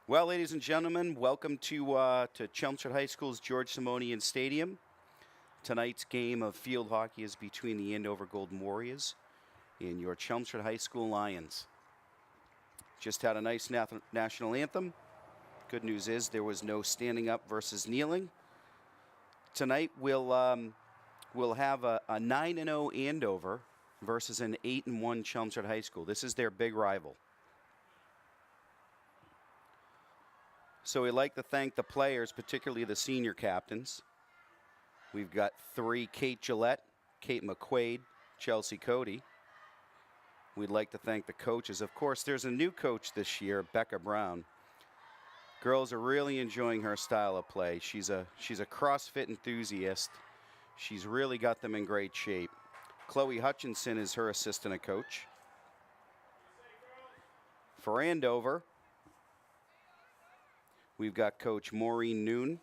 Well, ladies and gentlemen, welcome to Chelmsford High School's George Simonian Stadium. Tonight's game of field hockey is between the Andover Golden Warriors and your Chelmsford High School Lions. Just had a nice national anthem. Good news is there was no standing up versus kneeling. Tonight we'll have a 9-0 Andover versus an 8-1 Chelmsford High School. This is their big rival. So we'd like to thank the players, particularly the senior captains. We've got 3, Kate Gillette, Kate McQuaid, Chelsea Cody. We'd like to thank the coaches. Of course, there's a new coach this year, Becca Brown. Girls are really enjoying her style of play. She's a CrossFit enthusiast. She's really got them in great shape. Chloe Hutchinson is her assistant coach. For Andover, we've got Coach Maureen Noon,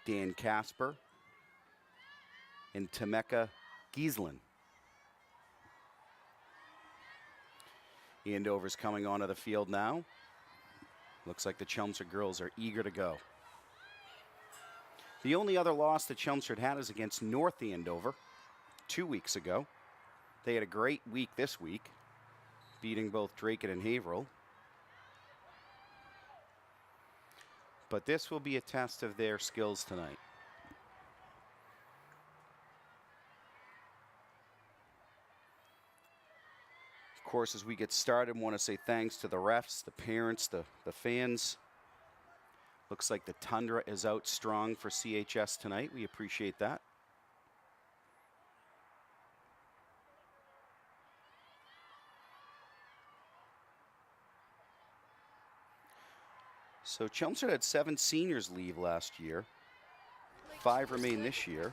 Dan Casper, and Temeka Gieslin. Andover's coming onto the field now. Looks like the Chelmsford girls are eager to go. The only other loss that Chelmsford had is against North Andover 2 weeks ago. They had a great week this week, beating both Drake and Haverhill. But this will be a test of their skills tonight. Of course, as we get started, I want to say thanks to the refs, the parents, the fans. Looks like the Tundra is out strong for CHS tonight. We appreciate that. So Chelmsford had 7 seniors leave last year. 5 remain this year.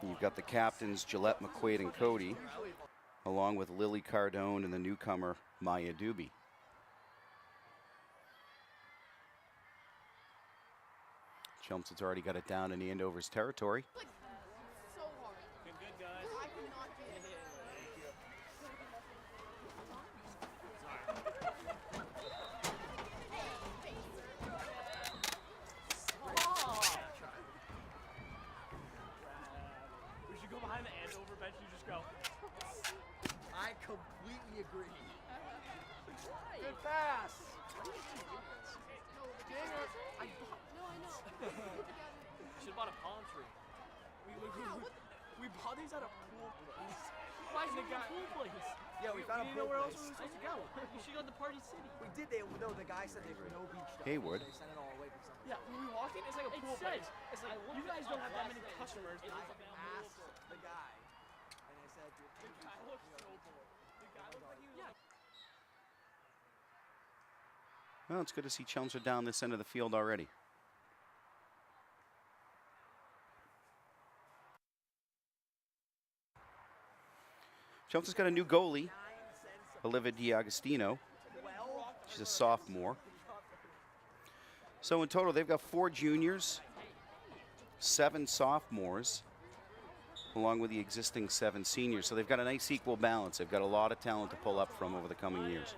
You've got the captains, Gillette, McQuaid, and Cody, along with Lily Cardone and the newcomer, Maya Doobie. Chelmsford's already got it down in Andover's territory. I completely agree. Good pass. Should have bought a palm tree. We bought these at a pool place. Why is it a pool place? Yeah, we found a pool place. Where else were we supposed to go? We should go to the Party City. We did. No, the guy said there were no beach down. Haywood. They sent it all away for something. Yeah, when we walked in, it's like a pool place. It's like, you guys don't have that many customers. I asked the guy, and I said, the guy looks so bored. The guy looks like he was like... Well, it's good to see Chelmsford down this end of the field already. Chelmsford's got a new goalie, Olivia D'Agostino. She's a sophomore. So in total, they've got 4 juniors, 7 sophomores, along with the existing 7 seniors. So they've got a nice equal balance. They've got a lot of talent to pull up from over the coming years.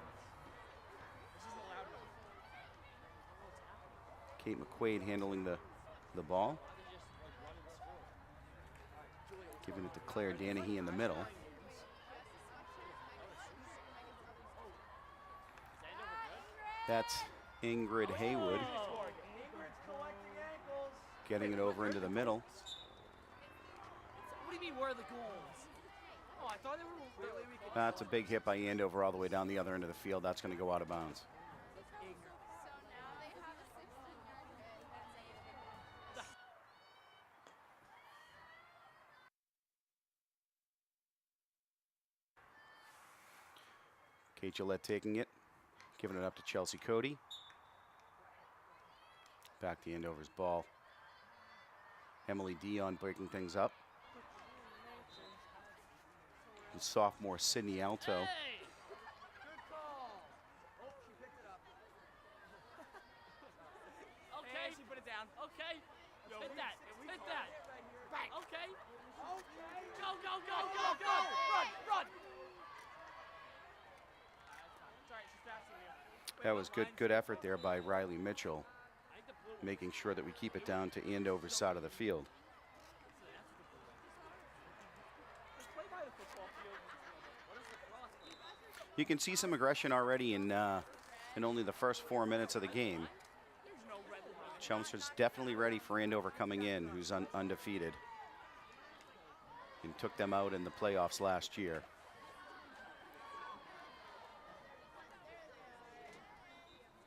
Kate McQuaid handling the ball. Giving it to Claire Danahy in the middle. That's Ingrid Haywood getting it over into the middle. What do you mean, where are the goals? Oh, I thought they were... That's a big hit by Andover all the way down the other end of the field. That's going to go out of bounds. Kate Gillette taking it, giving it up to Chelsea Cody. Back to Andover's ball. Emily Dion breaking things up. And sophomore Sydney Alto. Hey! Good call. Oh, she picked it up. Okay. And she put it down. Okay. Yo, hit that. Hit that. Right. Okay. Okay. Go, go, go, go, go. Run, run. That was good effort there by Riley Mitchell, making sure that we keep it down to Andover's side of the field. You can see some aggression already in only the first 4 minutes of the game. Chelmsford's definitely ready for Andover coming in, who's undefeated, and took them out in the playoffs last year.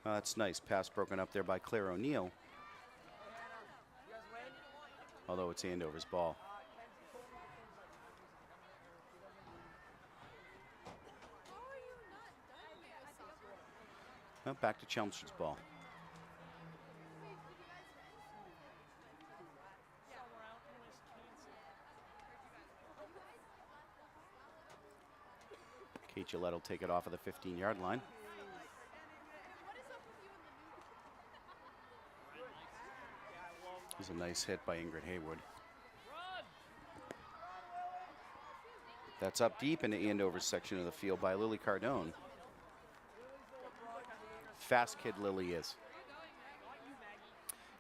Oh, that's nice. Pass broken up there by Claire O'Neill. Although it's Andover's ball. Well, back to Chelmsford's ball. Kate Gillette will take it off of the 15-yard line. This is a nice hit by Ingrid Haywood. That's up deep into Andover's section of the field by Lily Cardone. Fast kid Lily is.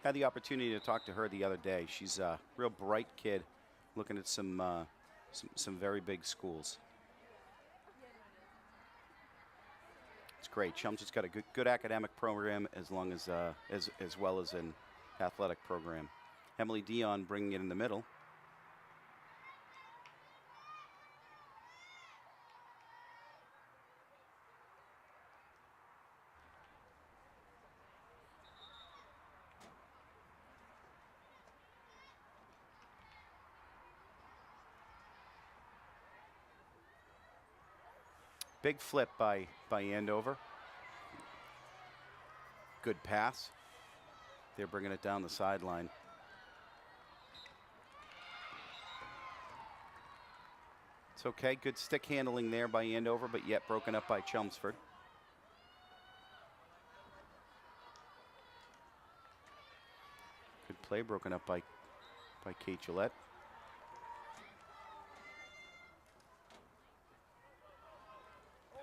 Had the opportunity to talk to her the other day. She's a real bright kid, looking at some very big schools. It's great. Chelmsford's got a good academic program as well as an athletic program. Emily Dion bringing it in the middle. Big flip by Andover. Good pass. They're bringing it down the sideline. It's okay. Good stick handling there by Andover, but yet broken up by Chelmsford. Good play broken up by Kate Gillette.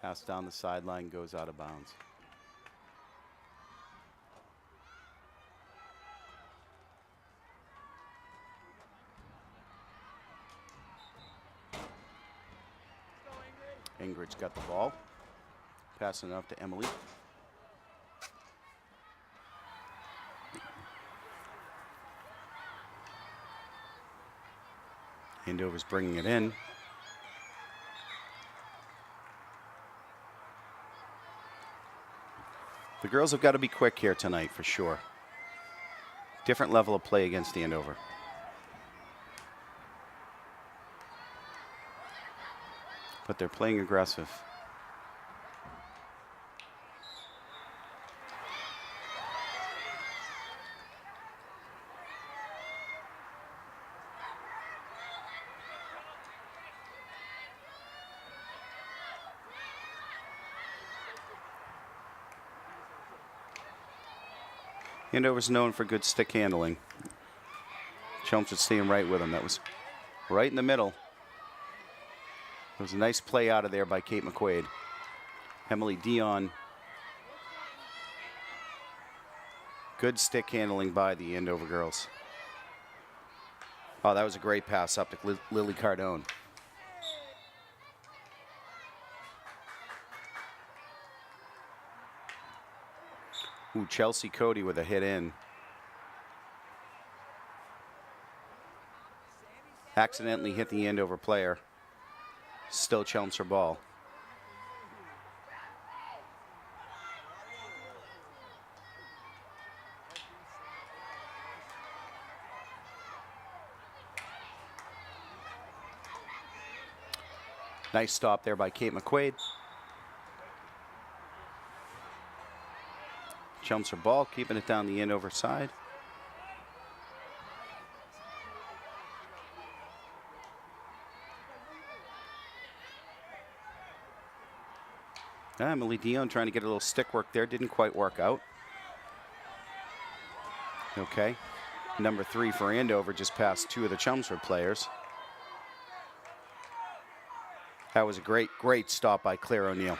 Pass down the sideline, goes out of bounds. Ingrid's got the ball. Passing it up to Emily. Andover's bringing it in. The girls have got to be quick here tonight for sure. Different level of play against Andover. But they're playing aggressive. Andover's known for good stick handling. Chelmsford staying right with him. That was right in the middle. It was a nice play out of there by Kate McQuaid. Emily Dion. Good stick handling by the Andover girls. Oh, that was a great pass up to Lily Cardone. Ooh, Chelsea Cody with a hit in. Accidentally hit the Andover player. Still Chelmsford ball. Nice stop there by Kate McQuaid. Chelmsford ball, keeping it down the Andover side. Emily Dion trying to get a little stick work there. Didn't quite work out. Okay. Number 3 for Andover just passed 2 of the Chelmsford players. That was a great stop by Claire O'Neill.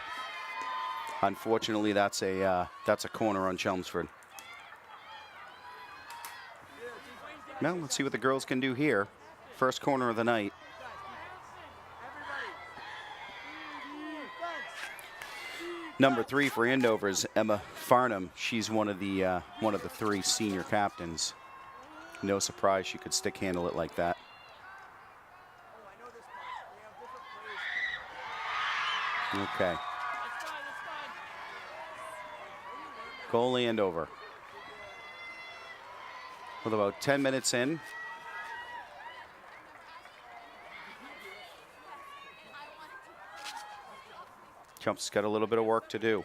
Unfortunately, that's a corner on Chelmsford. Well, let's see what the girls can do here. First corner of the night. Number 3 for Andover is Emma Farnham. She's one of the 3 senior captains. No surprise she could stick handle it like that. Okay. Goal Andover. With about 10 minutes in. Chumps got a little bit of work to do.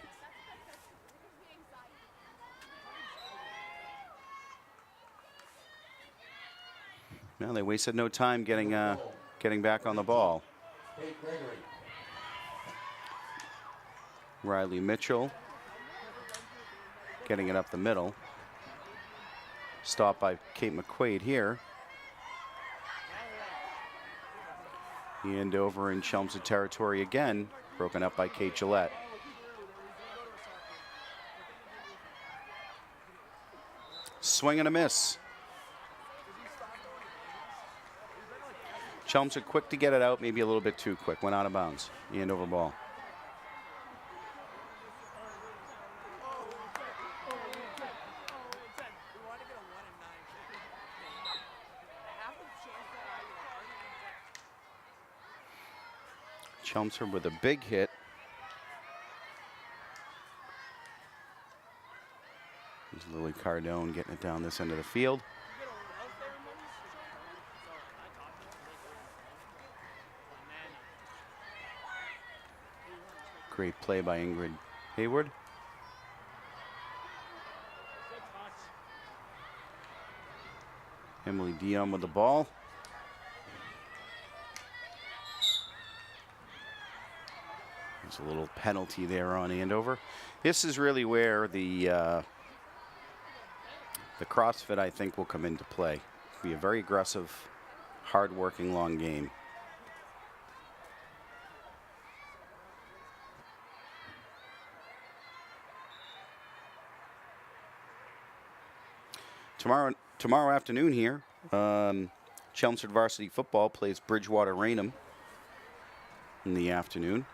Well, they wasted no time getting back on the ball. Riley Mitchell getting it up the middle. Stopped by Kate McQuaid here. Andover in Chelmsford territory again, broken up by Kate Gillette. Swing and a miss. Chelmsford quick to get it out, maybe a little bit too quick. Went out of bounds. Andover ball. Chelmsford with a big hit. There's Lily Cardone getting it down this end of the field. Great play by Ingrid Hayward. Emily Dion with the ball. There's a little penalty there on Andover. This is really where the CrossFit, I think, will come into play. Be a very aggressive, hard-working, long game. Tomorrow afternoon here, Chelmsford varsity football plays Bridgewater Raynham in the afternoon.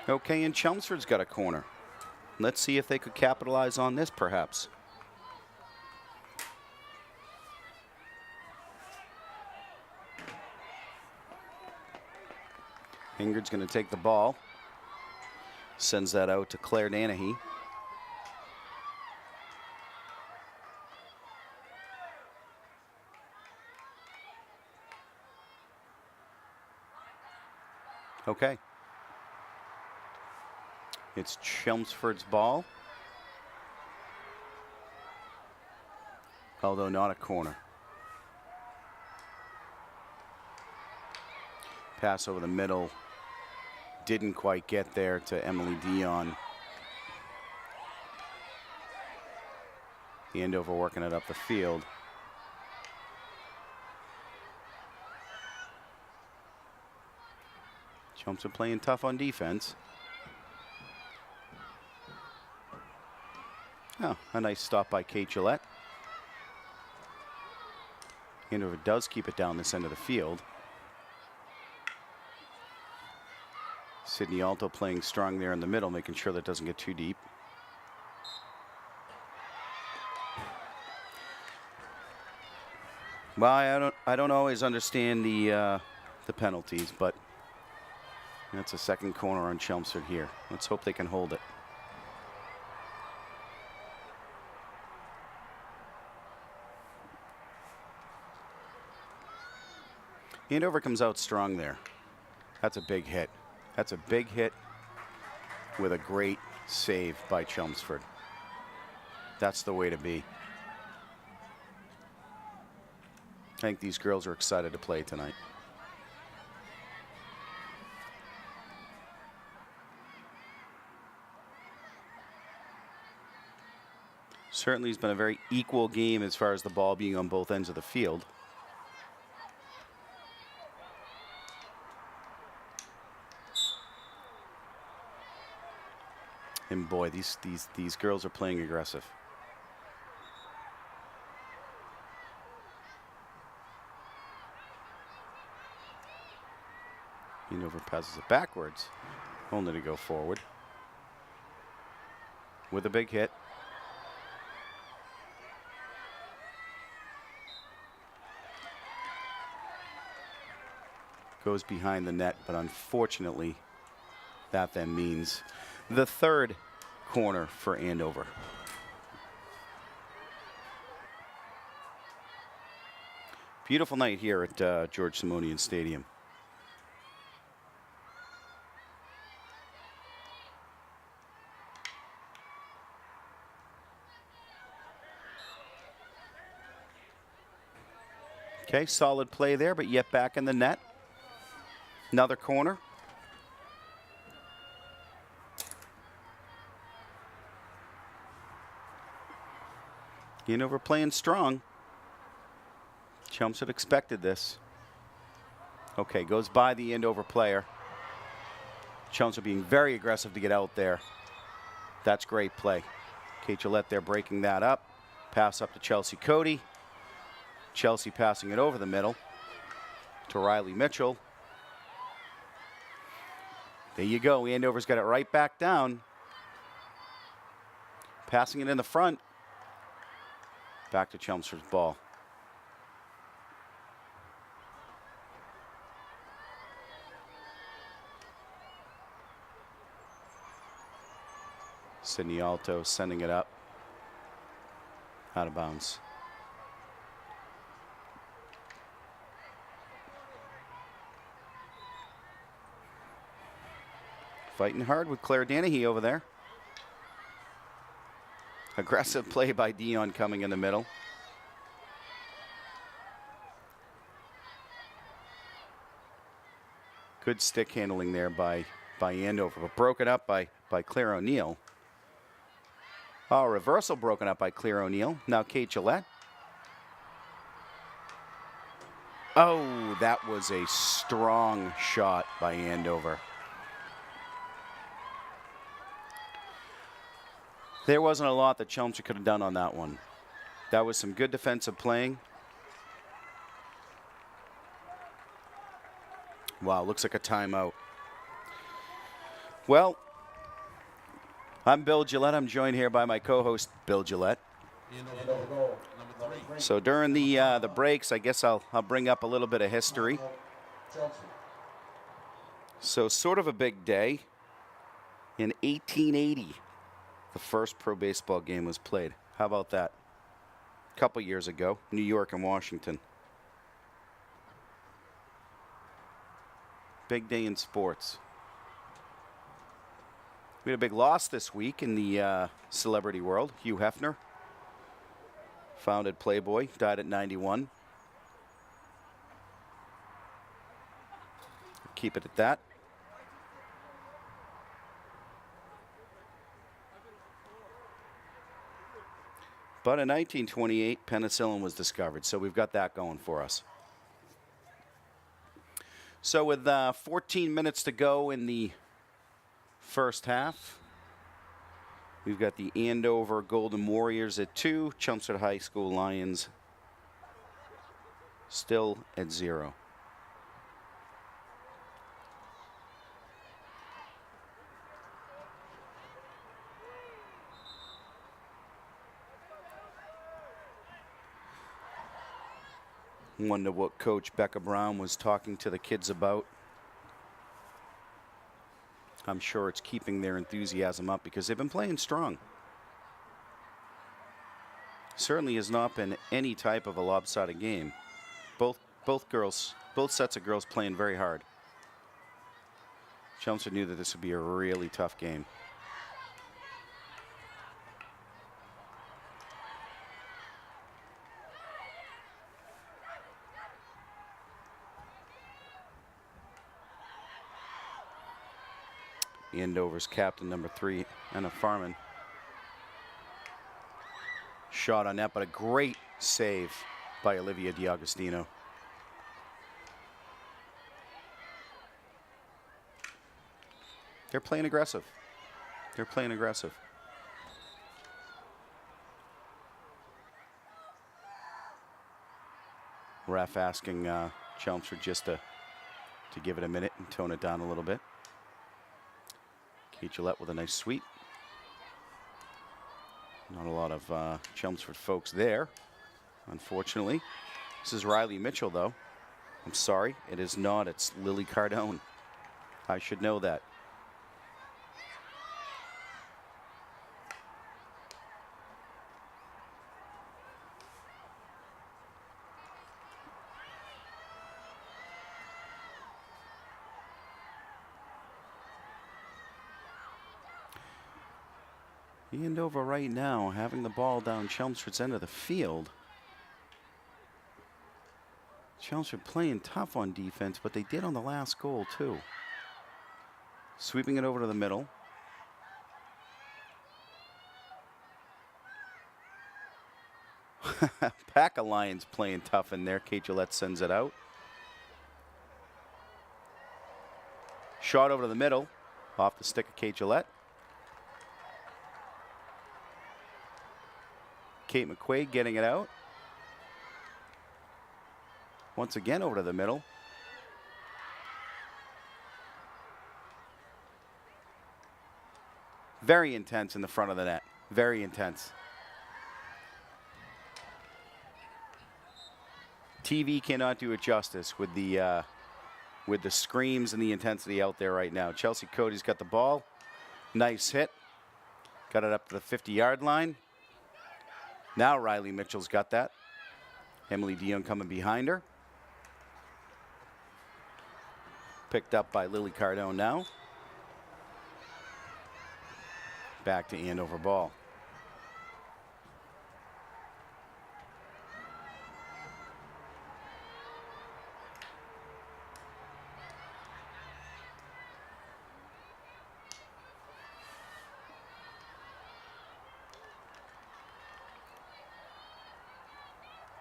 Okay, and Chelmsford's got a corner. Let's see if they could capitalize on this, perhaps. Ingrid's going to take the ball. Sends that out to Claire Danahy. Okay. It's Chelmsford's ball. Although not a corner. Pass over the middle. Didn't quite get there to Emily Dion. Andover working it up the field. Chelmsford playing tough on defense. Oh, a nice stop by Kate Gillette. Andover does keep it down this end of the field. Sydney Alto playing strong there in the middle, making sure that doesn't get too deep. Well, I don't always understand the penalties, but that's a second corner on Chelmsford here. Let's hope they can hold it. Andover comes out strong there. That's a big hit. That's a big hit with a great save by Chelmsford. That's the way to be. I think these girls are excited to play tonight. Certainly has been a very equal game as far as the ball being on both ends of the field. And boy, these girls are playing aggressive. Andover passes it backwards, only to go forward with a big hit. Goes behind the net, but unfortunately, that then means the third corner for Andover. Beautiful night here at George Simonian Stadium. Okay, solid play there, but yet back in the net. Another corner. Andover playing strong. Chelmsford expected this. Okay, goes by the Andover player. Chelmsford being very aggressive to get out there. That's great play. Kate Gillette there breaking that up. Pass up to Chelsea Cody. Chelsea passing it over the middle to Riley Mitchell. There you go. Andover's got it right back down. Passing it in the front. Back to Chelmsford's ball. Sydney Alto sending it up. Out of bounds. Fighting hard with Claire Danahy over there. Aggressive play by Dion coming in the middle. Good stick handling there by Andover, but broken up by Claire O'Neill. Oh, reversal broken up by Claire O'Neill. Now Kate Gillette. Oh, that was a strong shot by Andover. There wasn't a lot that Chelmsford could have done on that one. That was some good defensive playing. Wow, looks like a timeout. Well, I'm Bill Gillette. I'm joined here by my co-host, Bill Gillette. So during the breaks, I guess I'll bring up a little bit of history. So sort of a big day. In 1880, the first pro baseball game was played. How about that? A couple years ago, New York and Washington. Big day in sports. We had a big loss this week in the celebrity world. Hugh Hefner, founded Playboy, died at 91. Keep it at that. But in 1928, penicillin was discovered, so we've got that going for us. So with 14 minutes to go in the first half, we've got the Andover Golden Warriors at 2, Chelmsford High School Lions still at 0. Wonder what Coach Becca Brown was talking to the kids about. I'm sure it's keeping their enthusiasm up because they've been playing strong. Certainly has not been any type of a lopsided game. Both sets of girls playing very hard. Chelmsford knew that this would be a really tough game. Andover's captain, number 3, Anna Farman. shot on net, but a great save by Olivia D'Agostino. They're playing aggressive. They're playing aggressive. Ref asking Chelmsford just to give it a minute and tone it down a little bit. Kate Gillette with a nice sweep. Not a lot of Chelmsford folks there, unfortunately. This is Riley Mitchell, though. I'm sorry, it is not. It's Lily Cardone. I should know that. Andover right now having the ball down Chelmsford's end of the field. Chelmsford playing tough on defense, but they did on the last goal too. Sweeping it over to the middle. Pack of Lions playing tough in there. Kate Gillette sends it out. Shot over to the middle, off the stick of Kate Gillette. Kate McQuaid getting it out. Once again over to the middle. Very intense in the front of the net. Very intense. TV cannot do it justice with the screams and the intensity out there right now. Chelsea Cody's got the ball. Nice hit. Got it up to the 50-yard line. Now Riley Mitchell's got that. Emily Dion coming behind her. Picked up by Lily Cardone now. Back to Andover ball.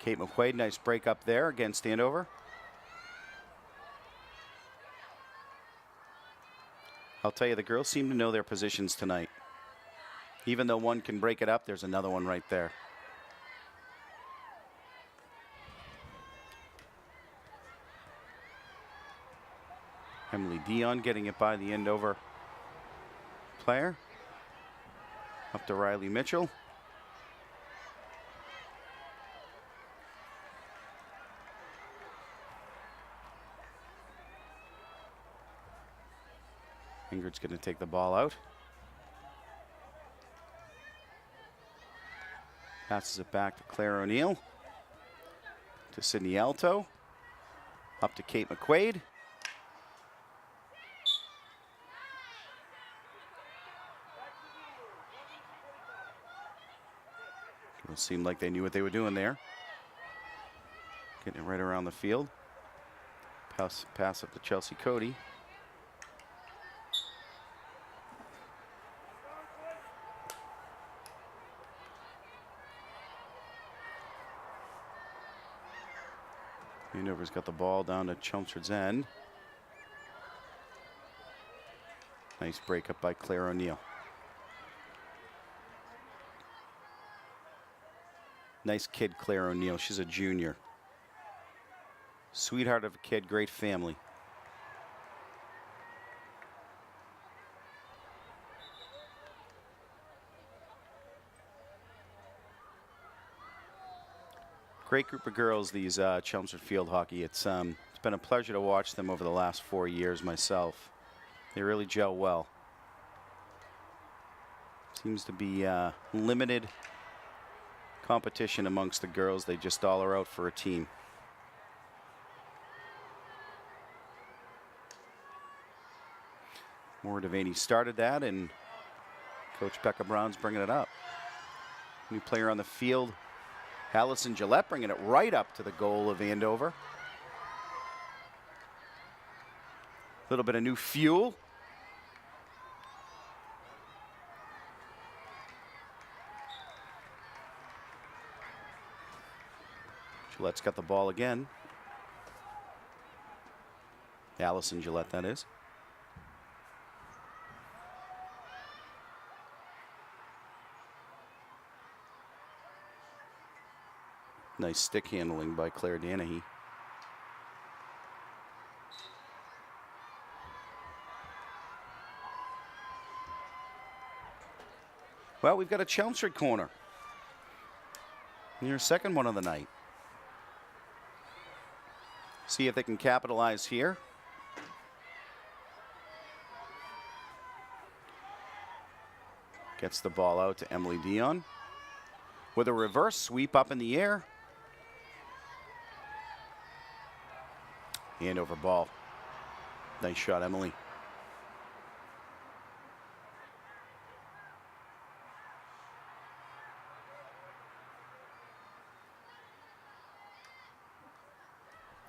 Kate McQuaid, nice break up there against Andover. I'll tell you, the girls seem to know their positions tonight. Even though one can break it up, there's another one right there. Emily Dion getting it by the Andover player. Up to Riley Mitchell. Ingrid's going to take the ball out. Passes it back to Claire O'Neill. To Sydney Alto. Up to Kate McQuaid. It seemed like they knew what they were doing there. Getting it right around the field. Pass up to Chelsea Cody. Andover's got the ball down to Chelmsford's end. Nice break up by Claire O'Neill. Nice kid, Claire O'Neill. She's a junior. Sweetheart of a kid, great family. Great group of girls, these Chelmsford field hockey. It's been a pleasure to watch them over the last 4 years myself. They really gel well. Seems to be limited competition amongst the girls. They just all are out for a team. Maura Devaney started that, and Coach Becca Brown's bringing it up. New player on the field, Allison Gillette, bringing it right up to the goal of Andover. A little bit of new fuel. Gillette's got the ball again. Allison Gillette, that is. Nice stick handling by Claire Danahy. Well, we've got a Chelmsford corner. Your second one of the night. See if they can capitalize here. Gets the ball out to Emily Dion. With a reverse sweep up in the air. Andover ball. Nice shot, Emily.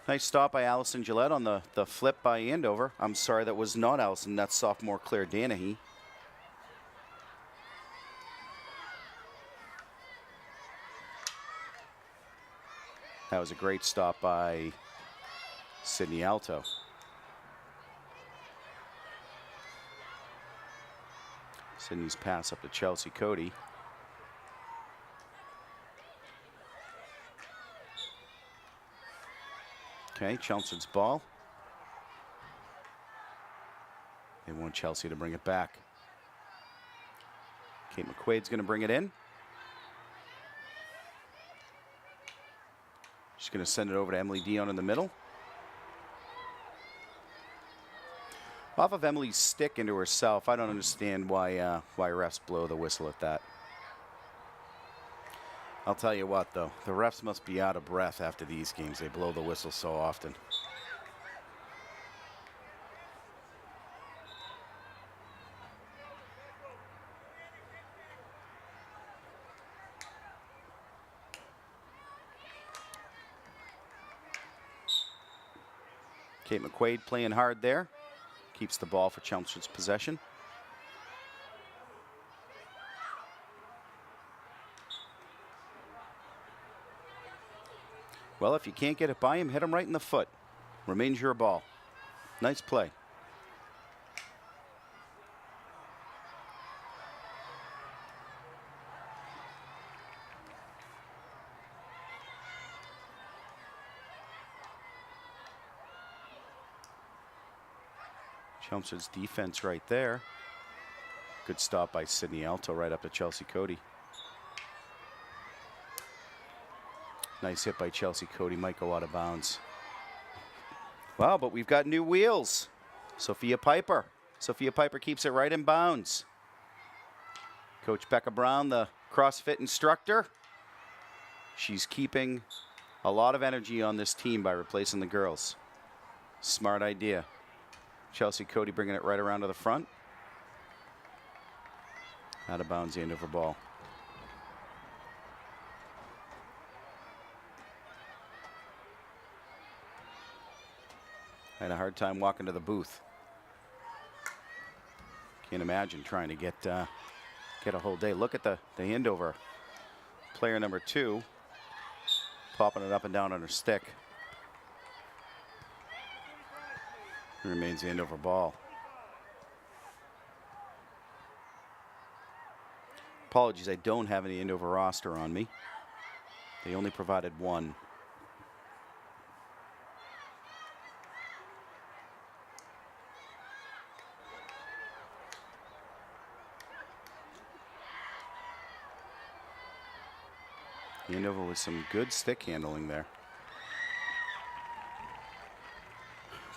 Nice stop by Allison Gillette on the flip by Andover. I'm sorry, that was not Allison. That's sophomore Claire Danahy. That was a great stop by Sydney Alto. Sydney's pass up to Chelsea Cody. Okay, Chelmsford's ball. They want Chelsea to bring it back. Kate McQuaid's going to bring it in. She's going to send it over to Emily Dion in the middle. Off of Emily's stick into herself. I don't understand why refs blow the whistle at that. I'll tell you what, though. The refs must be out of breath after these games. They blow the whistle so often. Kate McQuaid playing hard there. Keeps the ball for Chelmsford's possession. Well, if you can't get it by him, hit him right in the foot. Remains your ball. Nice play. Chelmsford's defense right there. Good stop by Sydney Alto right up to Chelsea Cody. Nice hit by Chelsea Cody. Might go out of bounds. Wow, but we've got new wheels. Sophia Piper. Sophia Piper keeps it right in bounds. Coach Becca Brown, the CrossFit instructor. She's keeping a lot of energy on this team by replacing the girls. Smart idea. Chelsea Cody bringing it right around to the front. Out of bounds, Andover ball. I had a hard time walking to the booth. Can't imagine trying to get a whole day. Look at the Andover player number 2 popping it up and down on her stick. It remains the Andover ball. Apologies, I don't have any Andover roster on me. They only provided one. Andover with some good stick handling there.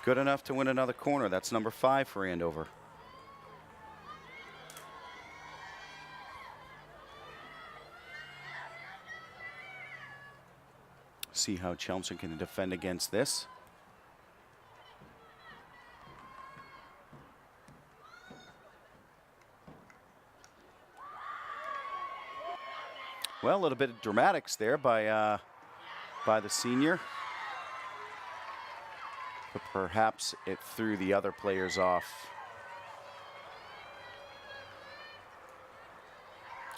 Good enough to win another corner. That's number 5 for Andover. See how Chelmsford can defend against this. Well, a little bit of dramatics there by the senior. But perhaps it threw the other players off.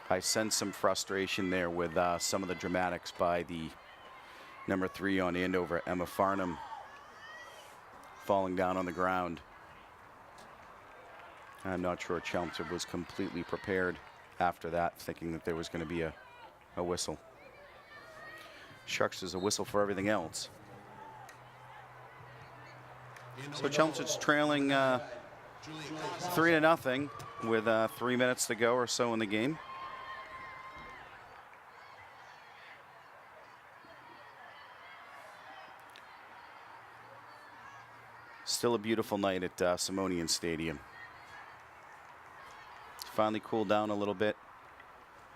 I sense some frustration there with some of the dramatics by the Number 3 on Andover, Emma Farnham, falling down on the ground. I'm not sure Chelmsford was completely prepared after that, thinking that there was going to be a whistle. Shucks, there's a whistle for everything else. So Chelmsford's trailing 3-0 with 3 minutes to go or so in the game. Still a beautiful night at Simonian Stadium. It's finally cooled down a little bit.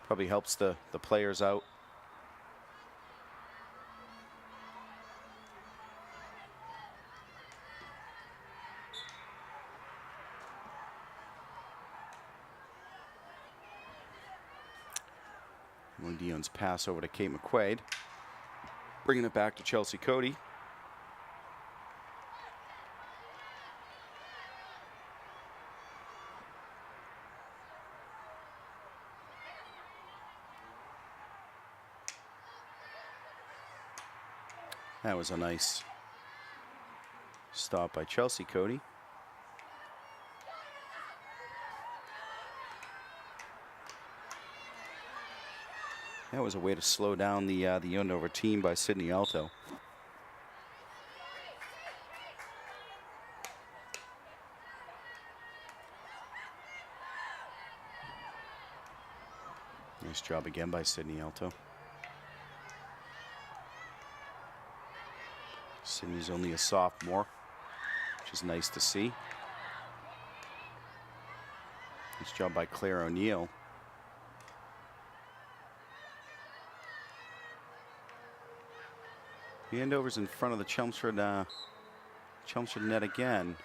Probably helps the players out. Dion's pass over to Kate McQuaid. Bringing it back to Chelsea Cody. That was a nice stop by Chelsea Cody. That was a way to slow down the Andover team by Sydney Alto. Nice job again by Sydney Alto. Sydney's only a sophomore, which is nice to see. Nice job by Claire O'Neill. Andover's in front of the Chelmsford net again.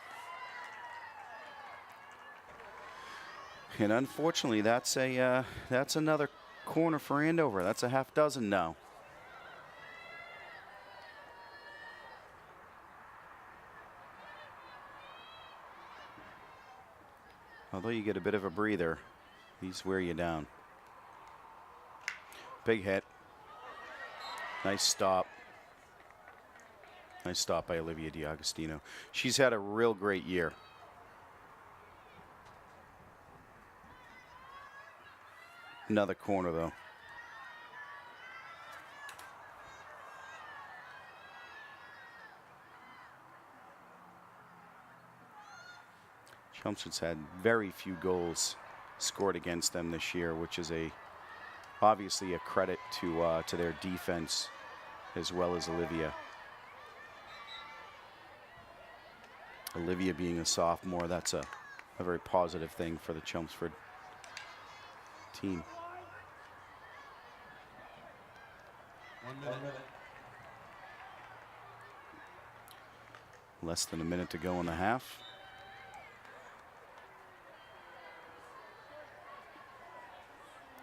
And unfortunately, that's another corner for Andover. That's a half dozen now. Although you get a bit of a breather, these wear you down. Big hit. Nice stop. Nice stop by Olivia D'Agostino. She's had a real great year. Another corner, though. Chelmsford's had very few goals scored against them this year, which is obviously a credit to their defense as well as Olivia. Olivia being a sophomore, that's a very positive thing for the Chelmsford team. 1 minute. Less than a minute to go in the half.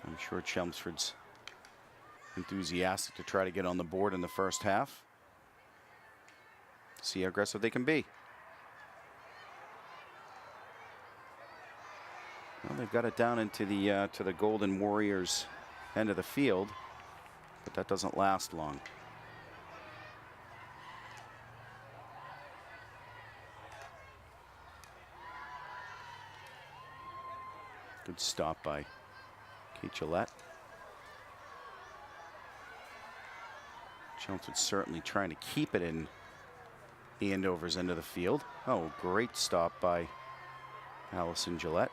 I'm sure Chelmsford's enthusiastic to try to get on the board in the first half. See how aggressive they can be. Well, they've got it down into the to the Golden Warriors end of the field, but that doesn't last long. Good stop by Kate Gillette. Chelmsford certainly trying to keep it in Andover's end of the field. Oh, great stop by Allison Gillette.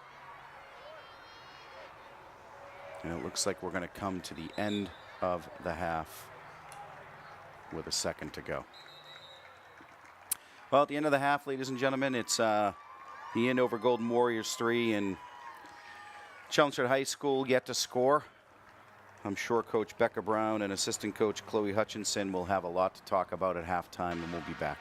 And it looks like we're going to come to the end of the half with a second to go. Well, at the end of the half, ladies and gentlemen, it's the Andover Golden Warriors 3 and Chelmsford High School yet to score. I'm sure Coach Becca Brown and assistant coach Chloe Hutchinson will have a lot to talk about at halftime, and we'll be back.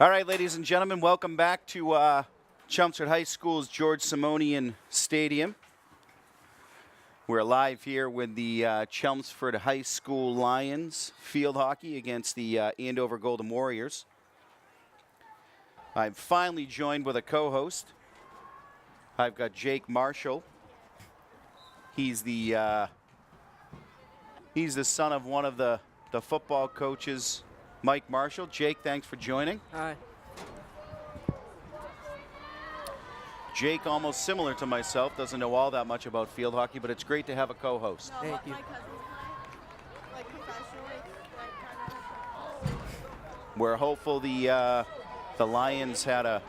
All right, ladies and gentlemen, welcome back to Chelmsford High School's George Simonian Stadium. We're live here with the Chelmsford High School Lions field hockey against the Andover Golden Warriors. I'm finally joined with a co-host. I've got Jake Marshall. He's the son of one of the football coaches, Mike Marshall. Jake, thanks for joining. Hi. Jake, almost similar to myself, doesn't know all that much about field hockey, but it's great to have a co-host. No, Thank you. my cousins play, like professionally, like kind of. We're hopeful the Lions had a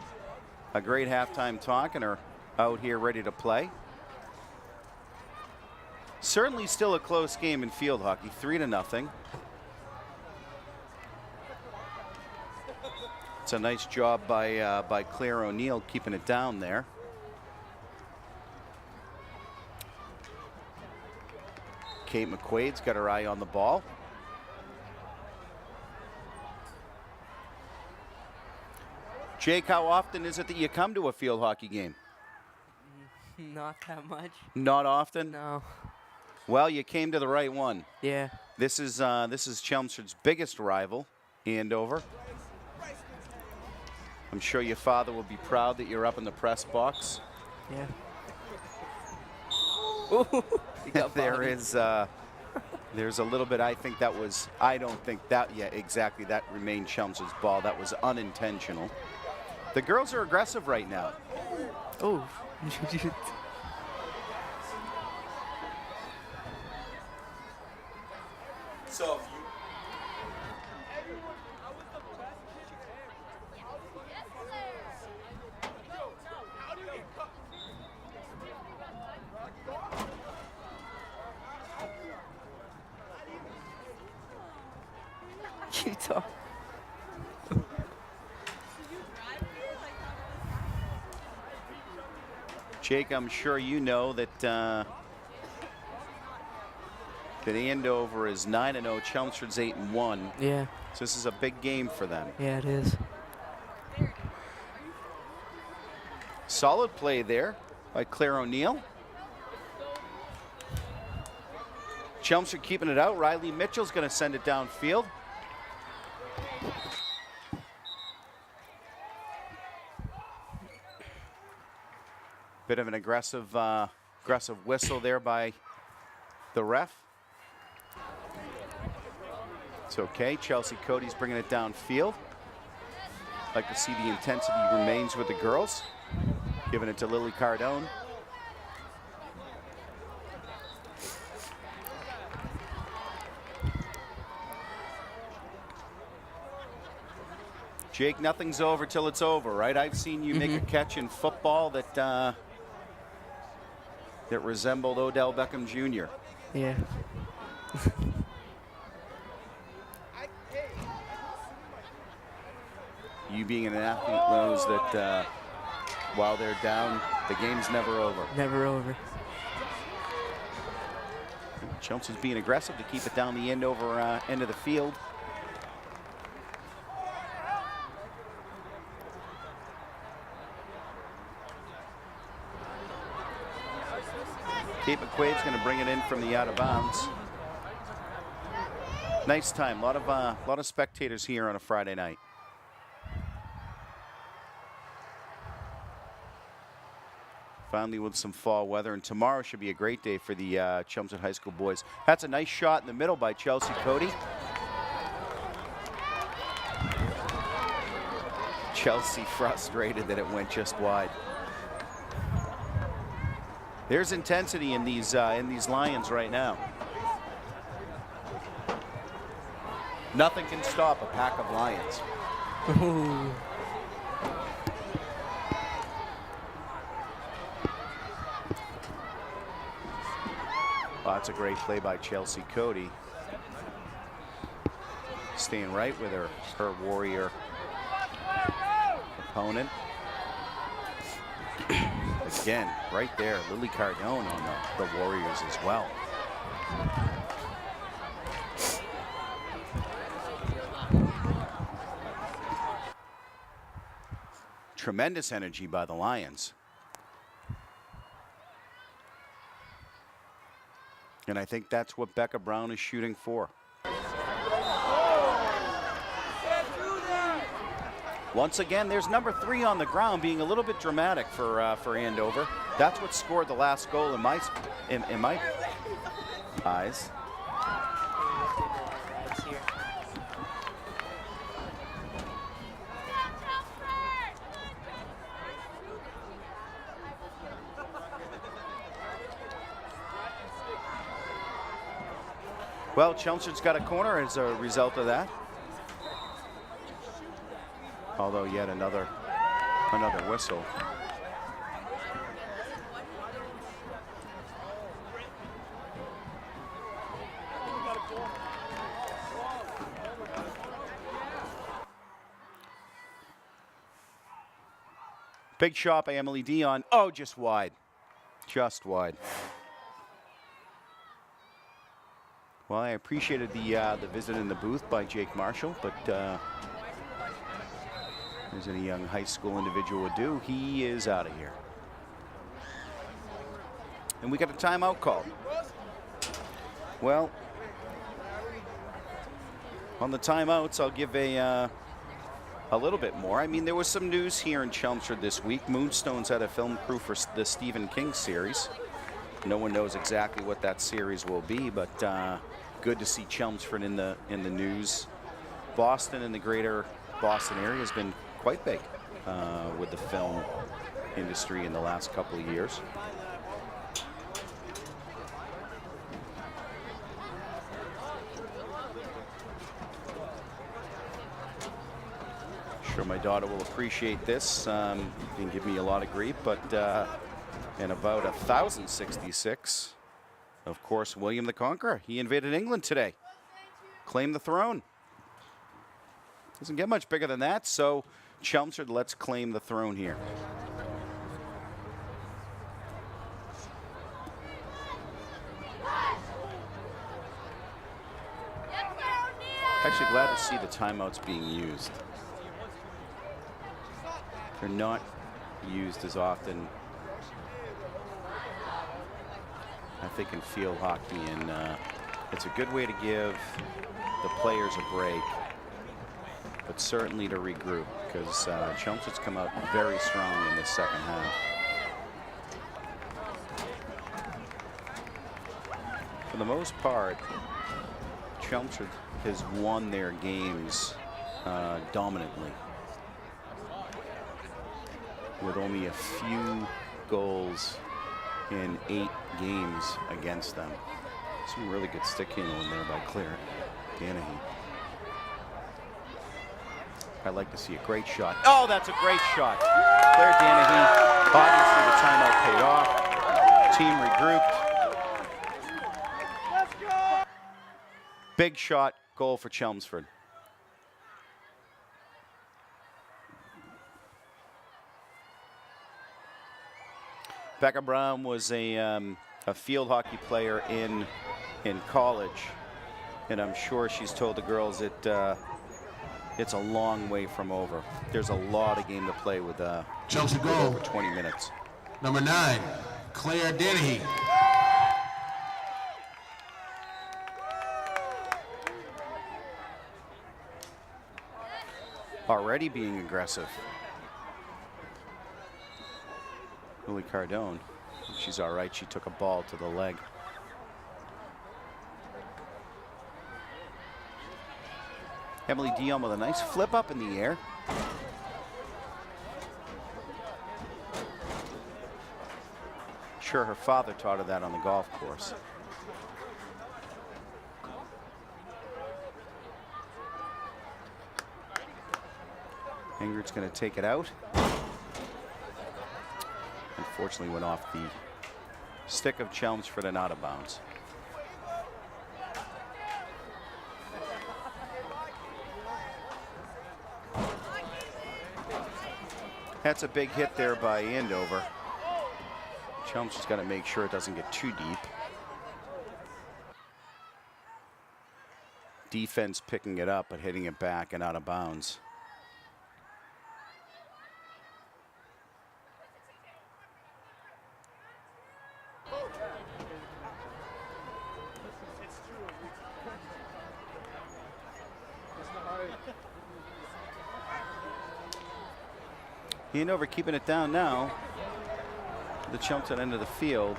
great halftime talk and are out here ready to play. Certainly still a close game in field hockey, 3-0. It's a nice job by Claire O'Neill keeping it down there. Kate McQuaid's got her eye on the ball. Jake, how often is it that you come to a field hockey game? Not that much. Not often? No. Well, you came to the right one. Yeah. This is Chelmsford's biggest rival, Andover. I'm sure your father will be proud that you're up in the press box. Yeah. Ooh, he got There's a little bit. I don't think that. Yeah, exactly. That remained Chelmsford's ball. That was unintentional. The girls are aggressive right now. Oh. So if Utah. Jake, I'm sure you know that that Andover is 9-0, Chelmsford's 8-1. Yeah. So this is a big game for them. Yeah, it is. Solid play there by Claire O'Neill. Chelmsford keeping it out. Riley Mitchell's going to send it downfield. Bit of an aggressive whistle there by the ref. It's okay. Chelsea Cody's bringing it downfield. Like to see the intensity remains with the girls. Giving it to Lily Cardone. Jake, nothing's over till it's over, right? I've seen you make a catch in football that that resembled Odell Beckham Jr. Yeah. You being an athlete knows that while they're down, the game's never over. Never over. Chelmsford's being aggressive to keep it down the end over end of the field. Kate McQuaid's going to bring it in from the out of bounds. Nice time. A lot of spectators here on a Friday night. Finally with some fall weather, and tomorrow should be a great day for the Chelmsford High School boys. That's a nice shot in the middle by Chelsea Cody. Chelsea frustrated that it went just wide. There's intensity in these Lions right now. Nothing can stop a pack of Lions. Ooh. Oh, that's a great play by Chelsea Cody. Staying right with her Warrior opponent. Again, right there, Lily Cardone on the Warriors as well. Tremendous energy by the Lions. And I think that's what Becca Brown is shooting for. Once again, there's number 3 on the ground, being a little bit dramatic for Andover. That's what scored the last goal in my eyes. Well, Chelmsford's got a corner as a result of that. Although yet another whistle. Big shot by Emily Dion. Oh, just wide. Just wide. Well, I appreciated the visit in the booth by Jake Marshall, but as any young high school individual would do, he is out of here. And we got a timeout call. Well, on the timeouts, I'll give a little bit more. I mean, there was some news here in Chelmsford this week. Moonstone's had a film crew for the Stephen King series. No one knows exactly what that series will be, but good to see Chelmsford in the news. Boston and the greater Boston area has been quite big with the film industry in the last couple of years. Sure, my daughter will appreciate this and give me a lot of grief, but in about 1066, of course, William the Conqueror, he invaded England today, claimed the throne. Doesn't get much bigger than that, so Chelmsford, let's claim the throne here. Actually glad to see the timeouts being used. They're not used as often, I think, in field hockey, and it's a good way to give the players a break, but certainly to regroup, because Chelmsford's come out very strong in this second half. For the most part, Chelmsford has won their games dominantly, with only a few goals in 8 games against them. Some really good stick handling there by Claire Danahy. I'd like to see a great shot. Oh, that's a great shot. Claire Danahy, obviously the timeout paid off. Team regrouped. Let's go. Big shot, goal for Chelmsford. Becca Brown was a field hockey player in college, and I'm sure she's told the girls that it's a long way from over. There's a lot of game to play with Chelsea goal. over 20 minutes. Number 9, Claire Dennehy. Already being aggressive. Lily Cardone, she's all right. She took a ball to the leg. Emily Dion with a nice flip up in the air. Sure, her father taught her that on the golf course. Ingrid's going to take it out. Unfortunately went off the stick of Chelmsford and out of bounds. That's a big hit there by Andover. Chelmsford's got to make sure it doesn't get too deep. Defense picking it up but hitting it back and out of bounds. Andover keeping it down now. The Chelmsford end of the field.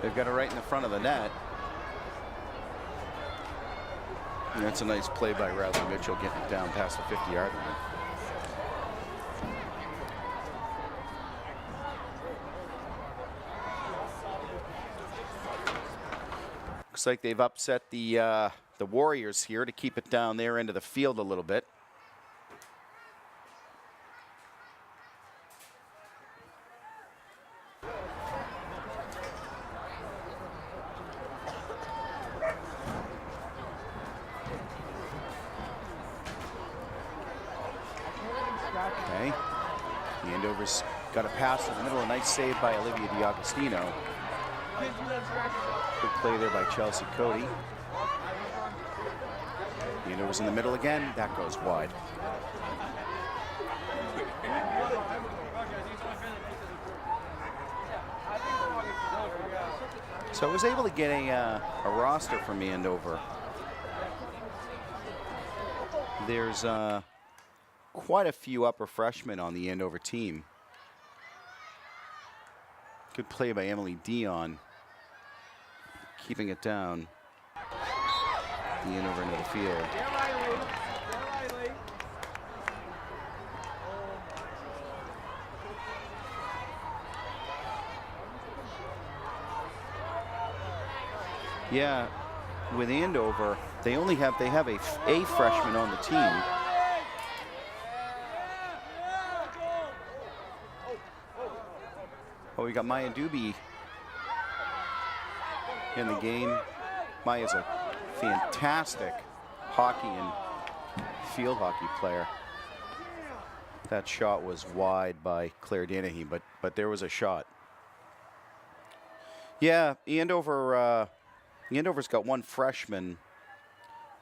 They've got it right in the front of the net. And that's a nice play by Riley Mitchell, getting it down past the 50-yard line. Looks like they've upset the Warriors here to keep it down their end of the field a little bit. Okay. The Andover's got a pass in the middle, a nice save by Olivia D'Agostino. Good play there by Chelsea Cody. The Andover's in the middle again, that goes wide. So I was able to get a roster from Andover. There's quite a few upper freshmen on the Andover team. Good play by Emily Dion, keeping it down. The Andover into the field. Yeah, with Andover, they have a freshman on the team. Oh, we got Maya Doobie in the game. Maya's a fantastic hockey and field hockey player. That shot was wide by Claire Dennehy, but there was a shot. Yeah, Andover's got one freshman,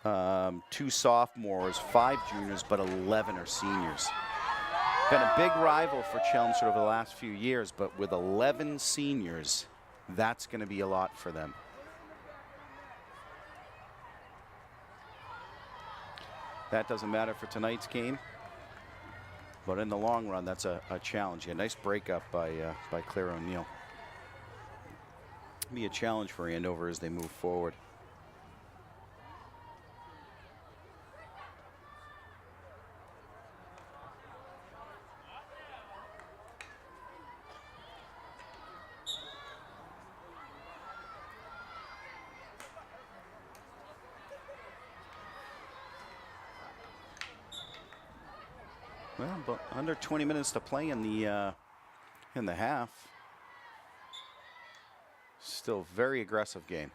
2 sophomores, 5 juniors, but 11 are seniors. Been a big rival for Chelmsford over the last few years, but with 11 seniors, that's going to be a lot for them. That doesn't matter for tonight's game, but in the long run, that's a challenge. Yeah, nice breakup by Claire O'Neill. Be a challenge for Andover as they move forward. Well, but under 20 minutes to play in the half. Still very aggressive game.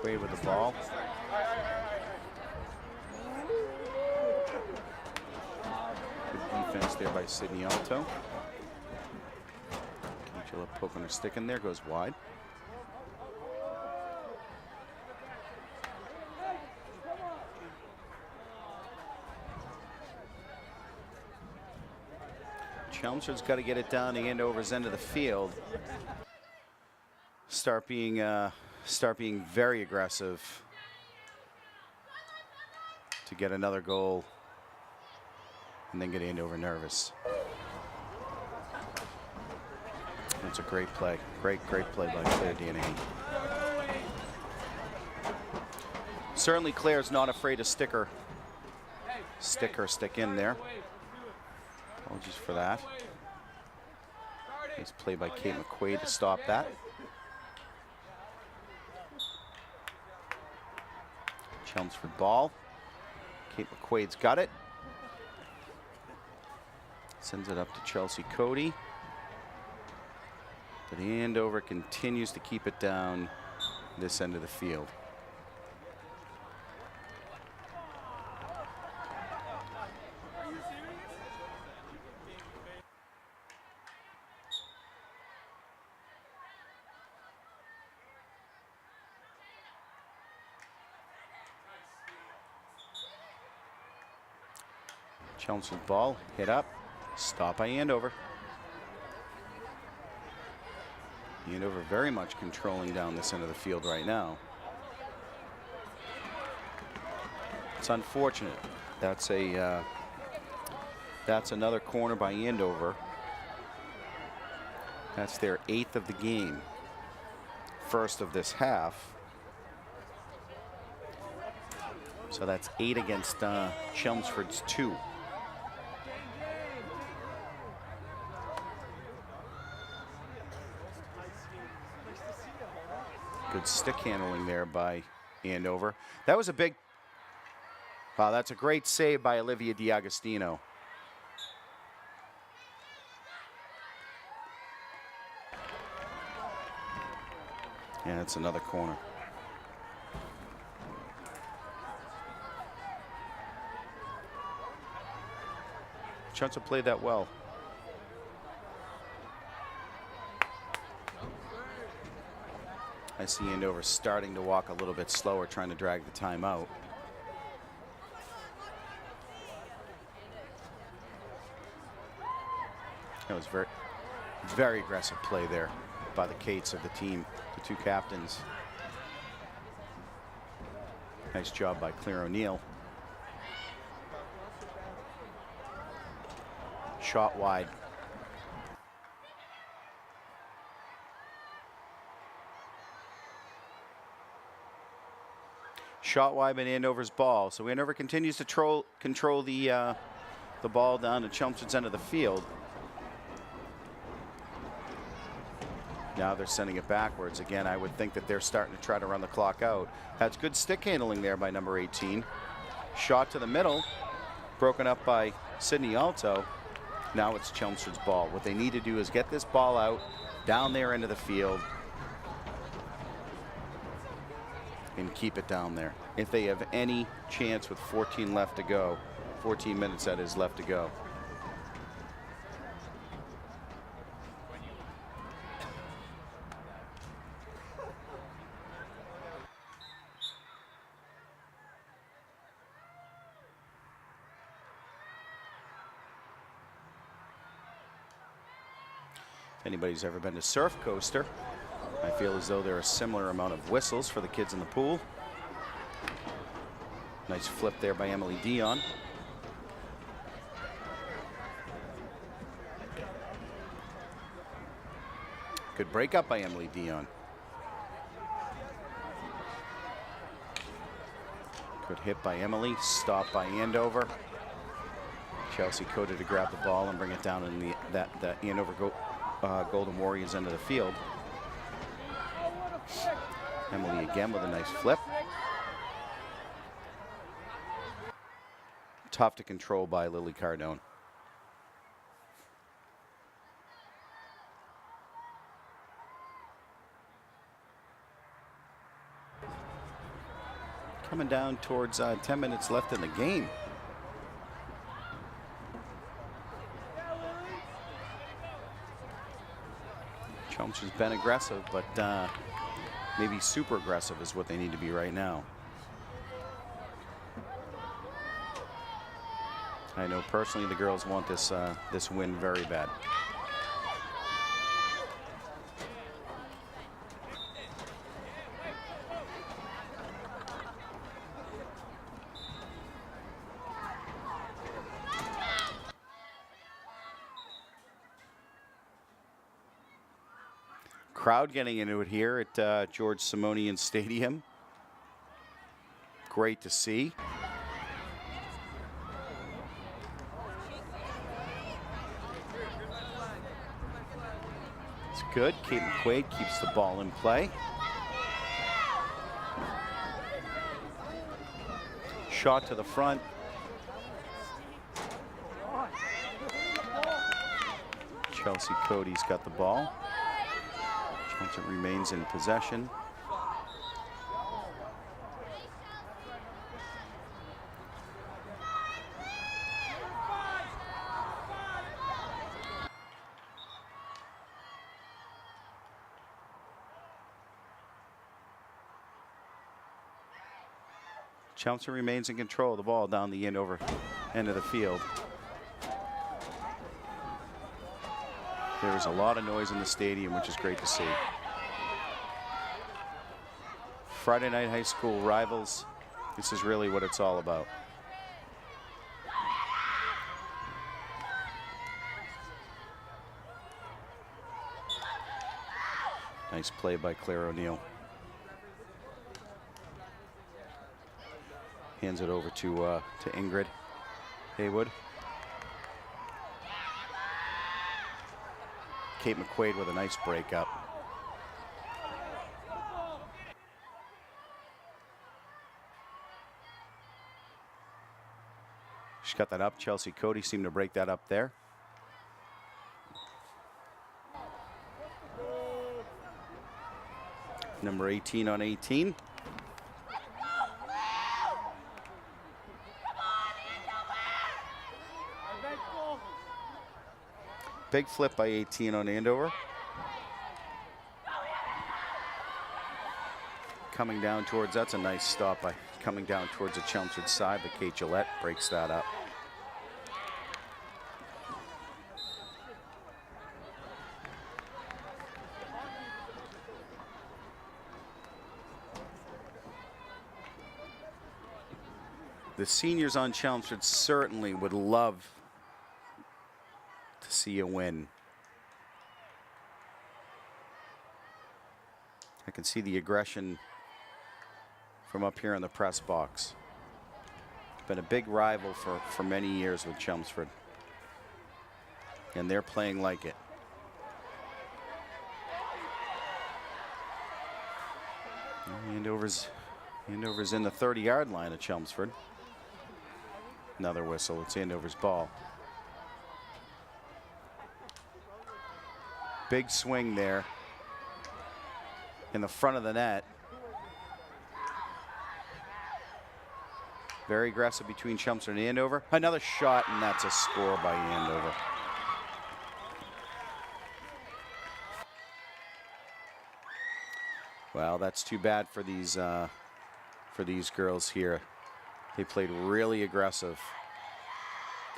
Away with the ball. Good defense there by Sydney Alto. Angela poking her stick in there, goes wide. Chelmsford's got to get it down to Andover's end of the field. Start being very aggressive to get another goal and then get Andover nervous. That's a great play. Great play by Claire Dennehy. Certainly Claire's not afraid to stick in there. Apologies for that. Nice play by Kate McQuaid to stop that. Chelmsford ball. Kate McQuaid's got it. Sends it up to Chelsea Cody. But Andover continues to keep it down this end of the field. Chelmsford ball hit up. Stop by Andover. Andover very much controlling down this end of the field right now. It's unfortunate. That's another corner by Andover. That's their 8th of the game. First of this half. So that's 8 against Chelmsford's 2. Good stick handling there by Andover. That was a big, wow, that's a great save by Olivia D'Agostino. Yeah, it's another corner. Chelmsford played that well. I see Andover starting to walk a little bit slower, trying to drag the time out. That was very, very aggressive play there by the Cates of the team, the 2 captains. Nice job by Claire O'Neill. Shot wide. Shot wide by Andover's ball. So Andover continues to control the ball down to Chelmsford's end of the field. Now they're sending it backwards. Again, I would think that they're starting to try to run the clock out. That's good stick handling there by number 18. Shot to the middle. Broken up by Sydney Alto. Now it's Chelmsford's ball. What they need to do is get this ball out down their end of the field and keep it down there. If they have any chance with 14 left to go, 14 minutes that is left to go. If anybody's ever been to Surf Coaster, I feel as though there are a similar amount of whistles for the kids in the pool. Nice flip there by Emily Dion. Good break up by Emily Dion. Good hit by Emily, stop by Andover. Chelsea Coda to grab the ball and bring it down in the Andover Golden Warriors end of the field. Emily again with a nice flip. Tough to control by Lily Cardone. Coming down towards 10 minutes left in the game. Chelmsford's been aggressive, but maybe super aggressive is what they need to be right now. I know personally the girls want this this win very bad. Crowd getting into it here at George Simonian Stadium. Great to see. It's good. Kate McQuaid keeps the ball in play. Shot to the front. Chelsea Cody's got the ball. Chelmsford remains in possession. Chelmsford remains in control of the ball down the Andover end of the field. There's a lot of noise in the stadium, which is great to see. Friday night high school rivals. This is really what it's all about. Nice play by Claire O'Neill. Hands it over to Ingrid Haywood. Kate McQuaid with a nice break up. She's got that up. Chelsea Cody seemed to break that up there. Number 18 on 18. Big flip by 18 on Andover. Coming down towards, that's a nice stop by coming down towards the Chelmsford side, but Kate Gillette breaks that up. The seniors on Chelmsford certainly would love to see a win. I can see the aggression from up here in the press box. Been a big rival for many years with Chelmsford. And they're playing like it. Andover's in the 30-yard line of Chelmsford. Another whistle. It's Andover's ball. Big swing there in the front of the net. Very aggressive between Chelmsford and Andover. Another shot, and that's a score by Andover. Well, that's too bad for these girls here. They played really aggressive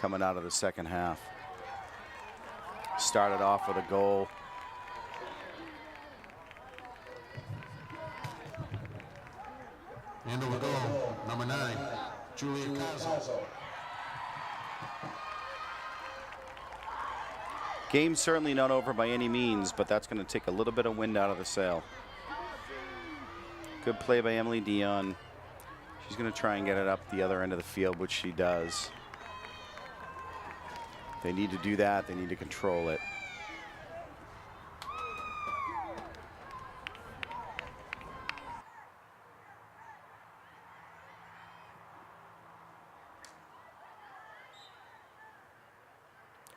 coming out of the second half. Started off with a goal. Andover goal, number 9, Julia Cazzo. Game's certainly not over by any means, but that's going to take a little bit of wind out of the sail. Good play by Emily Dion. She's going to try and get it up the other end of the field, which she does. They need to do that. They need to control it.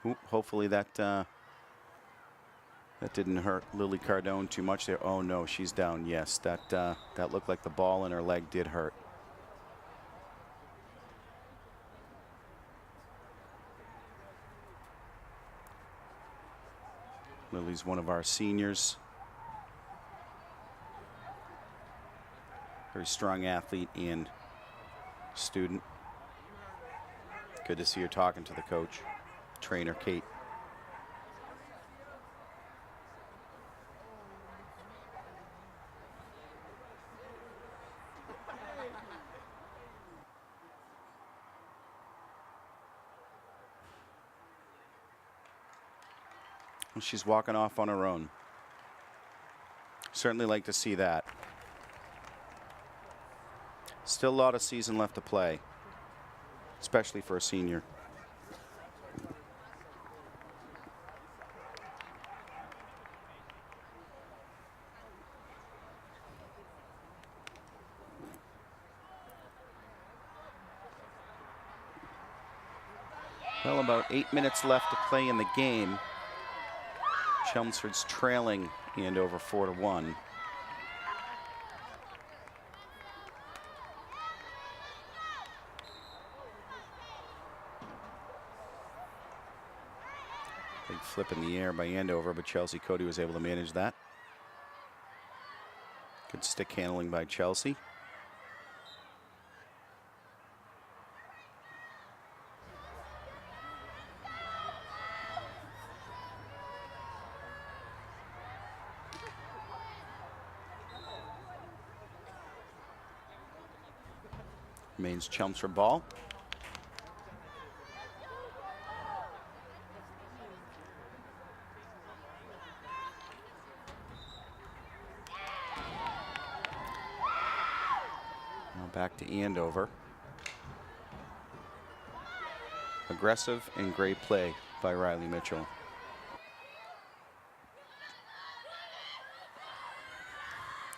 Oop, hopefully that didn't hurt Lily Cardone too much there. Oh no, she's down. Yes, that looked like the ball in her leg did hurt. Lily's one of our seniors. Very strong athlete and student. Good to see her talking to the coach, trainer Kate. She's walking off on her own. Certainly like to see that. Still a lot of season left to play, especially for a senior. Well, about 8 minutes left to play in the game. Chelmsford's trailing Andover 4-1. Big flip in the air by Andover, but Chelsea Cody was able to manage that. Good stick handling by Chelsea. Remains Chelmsford ball. Now back to Andover. Aggressive and great play by Riley Mitchell.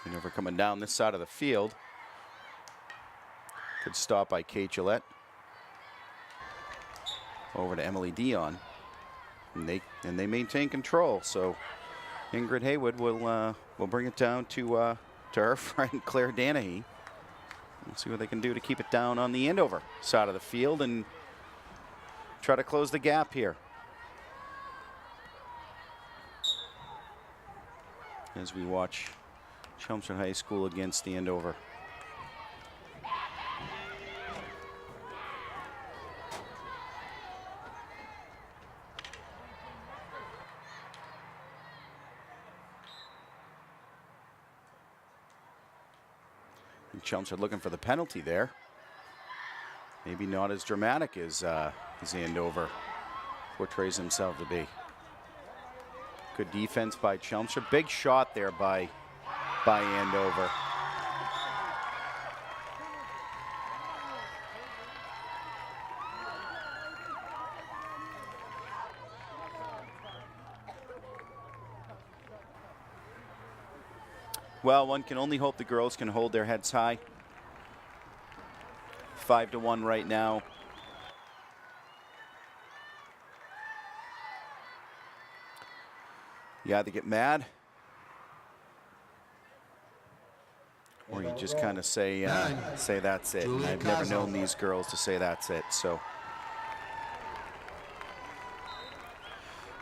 Andover coming down this side of the field. Good stop by Kate Gillette. Over to Emily Dion. And they maintain control. So Ingrid Haywood will bring it down to her friend Claire Danahy. We'll see what they can do to keep it down on the Andover side of the field and try to close the gap here. As we watch Chelmsford High School against Andover. And Chelmsford looking for the penalty there. Maybe not as dramatic as Andover portrays himself to be. Good defense by Chelmsford. Big shot there by Andover. Well, one can only hope the girls can hold their heads high. 5-1 right now. You either get mad or you just kind of say that's it. And I've never known these girls to say that's it. So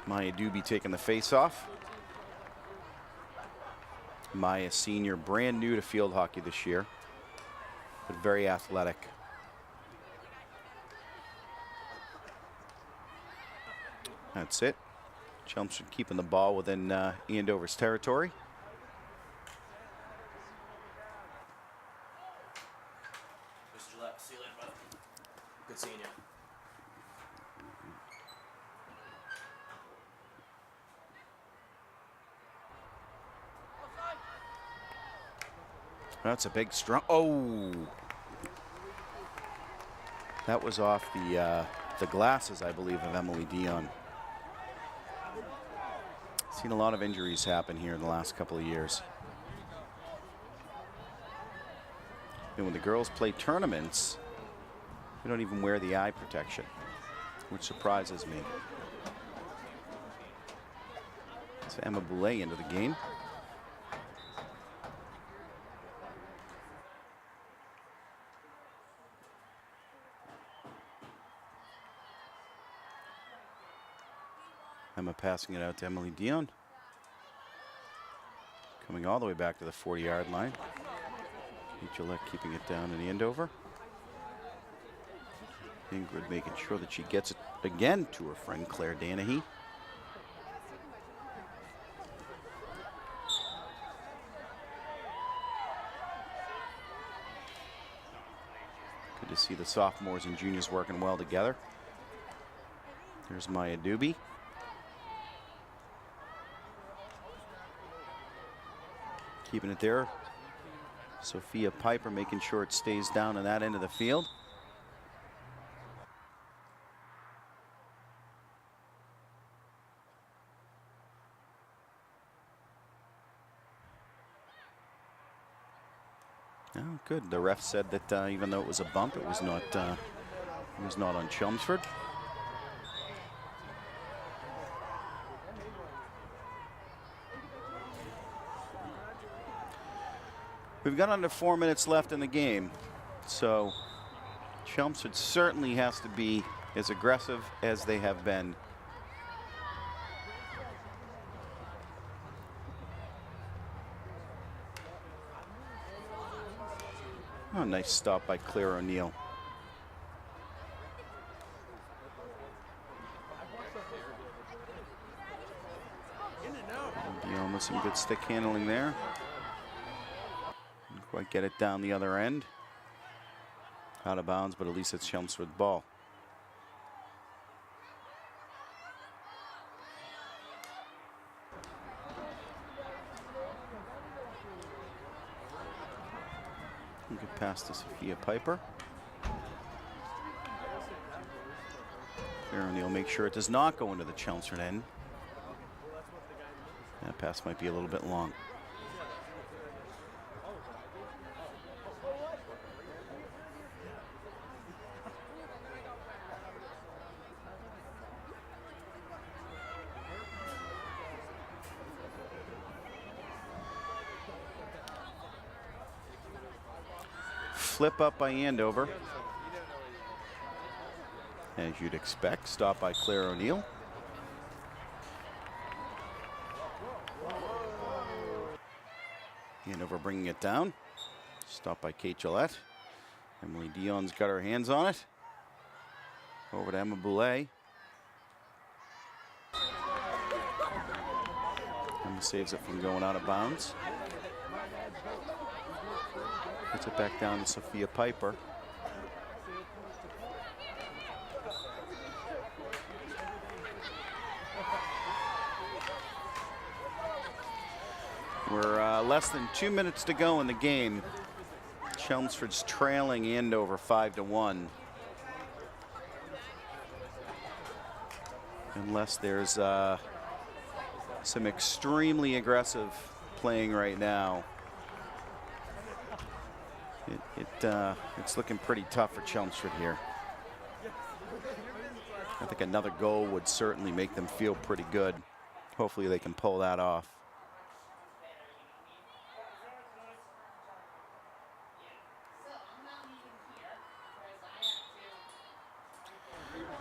Maya Doobie taking the face off. Maya senior, brand new to field hockey this year, but very athletic. That's it. Chelmsford keeping the ball within Andover's territory. Mr. Gillette, see you later, brother. Good seeing you. That's a big strong. Oh, that was off the glasses, I believe, of Emily Dion. Seen a lot of injuries happen here in the last couple of years. And when the girls play tournaments, they don't even wear the eye protection, which surprises me. So Emma Boulay into the game. Emma passing it out to Emily Dion. Coming all the way back to the 40-yard line. Gillette keeping it down in Andover. Ingrid making sure that she gets it again to her friend Claire Danahy. Good to see the sophomores and juniors working well together. There's Maya Doobie. Keeping it there. Sophia Piper making sure it stays down on that end of the field. Oh, good. The ref said that even though it was a bump, it was not on Chelmsford. We've got under 4 minutes left in the game, so Chelmsford certainly has to be as aggressive as they have been. Oh, nice stop by Claire O'Neill. Dion with some good stick handling there. Didn't quite get it down the other end. Out of bounds, but at least it's Chelmsford ball. We get past to Sophia Piper. Claire O'Neill make sure it does not go into the Chelmsford end. That pass might be a little bit long. Flip up by Andover. As you'd expect, stop by Claire O'Neill. Andover bringing it down. Stop by Kate Gillette. Emily Dion's got her hands on it. Over to Emma Boulay. Emma saves it from going out of bounds. Puts it back down to Sophia Piper. We're less than 2 minutes to go in the game. Chelmsford's trailing Andover 5-1. Unless there's some extremely aggressive playing right now. It's looking pretty tough for Chelmsford here. I think another goal would certainly make them feel pretty good. Hopefully they can pull that off.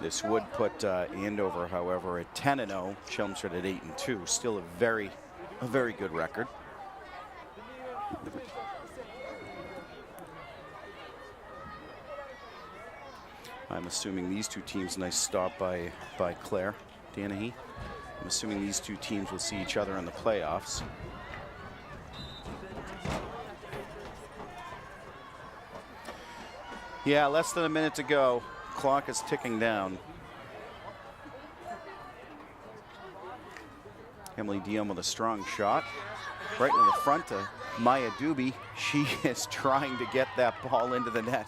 This would put Andover, however, at 10-0. Chelmsford at 8-2. Still a very good record. I'm assuming these two teams, nice stop by Claire Danahy. I'm assuming these two teams will see each other in the playoffs. Yeah, less than a minute to go. Clock is ticking down. Emily Dion with a strong shot. Right into the front to Maya Doobie. She is trying to get that ball into the net.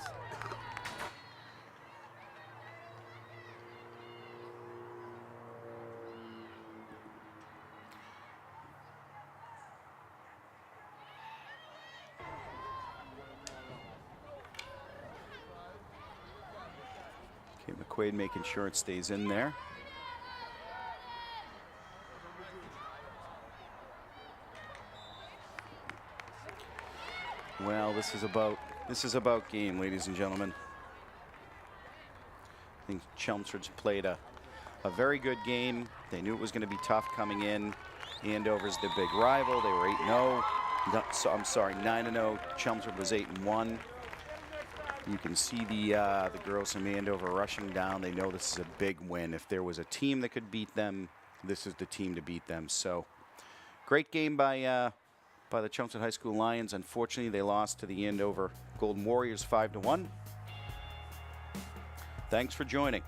Okay, McQuaid making sure it stays in there. Well, this is about game, ladies and gentlemen. I think Chelmsford's played a very good game. They knew it was going to be tough coming in. Andover's their big rival. They were 8-0. So, I'm sorry, 9-0. Chelmsford was 8-1. You can see the girls from Andover rushing down. They know this is a big win. If there was a team that could beat them, this is the team to beat them. So, great game by the Chelmsford High School Lions. Unfortunately, they lost to the Andover Golden Warriors 5-1. Thanks for joining.